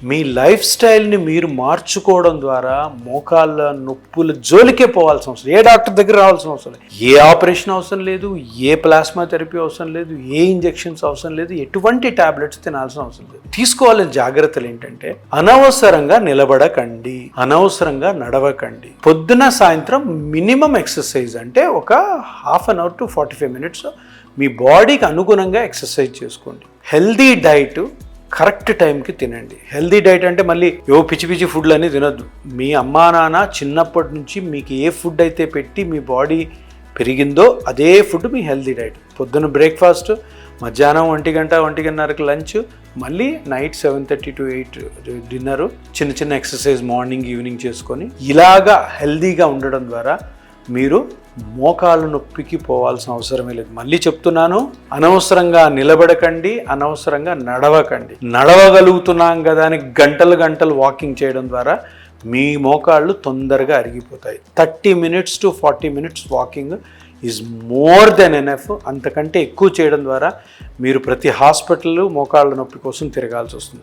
మీ life స్టైల్ని మీరు మార్చుకోవడం ద్వారా మోకాళ్ళ నొప్పుల జోలికే పోవాల్సిన అవసరం, ఏ డాక్టర్ దగ్గర రావాల్సిన అవసరం లేదు, ఏ ఆపరేషన్ అవసరం లేదు, ఏ ప్లాస్మా థెరపీ అవసరం లేదు, ఏ ఇంజెక్షన్స్ అవసరం లేదు, ఎటువంటి టాబ్లెట్స్ తినాల్సిన అవసరం లేదు. తీసుకోవాల్సిన జాగ్రత్తలు ఏంటంటే అనవసరంగా నిలబడకండి, అనవసరంగా నడవకండి. పొద్దున సాయంత్రం మినిమం ఎక్సర్సైజ్ అంటే ఒక half an hour to 45 minutes మీ బాడీకి అనుగుణంగా ఎక్సర్సైజ్ చేసుకోండి. హెల్దీ డైట్ కరెక్ట్ టైంకి తినండి. హెల్దీ డైట్ అంటే మళ్ళీ పిచ్చి పిచ్చి ఫుడ్లు అని తినొద్దు. మీ అమ్మా నాన్న చిన్నప్పటి నుంచి మీకు ఏ ఫుడ్ అయితే పెట్టి మీ బాడీ పెరిగిందో అదే ఫుడ్ మీ హెల్దీ డైట్. పొద్దున్న బ్రేక్ఫాస్ట్, మధ్యాహ్నం 1-1:30కి లంచ్, మళ్ళీ నైట్ 7:30 to 8 డిన్నరు, చిన్న చిన్న ఎక్సర్సైజ్ మార్నింగ్ ఈవినింగ్ చేసుకొని ఇలాగా హెల్దీగా ఉండడం ద్వారా మీరు మోకాళ్ళ నొప్పికి పోవాల్సిన అవసరమే లేదు. మళ్ళీ చెప్తున్నాను, అనవసరంగా నిలబడకండి, అనవసరంగా నడవకండి. నడవగలుగుతున్నాం కదా అని గంటలు వాకింగ్ చేయడం ద్వారా మీ మోకాళ్ళు తొందరగా అరిగిపోతాయి. 30 minutes to 40 minutes walking is more than enough. అంతకంటే ఎక్కువ చేయడం ద్వారా మీరు ప్రతి హాస్పిటల్ మోకాళ్ళ నొప్పి కోసం తిరగాల్సి వస్తుంది.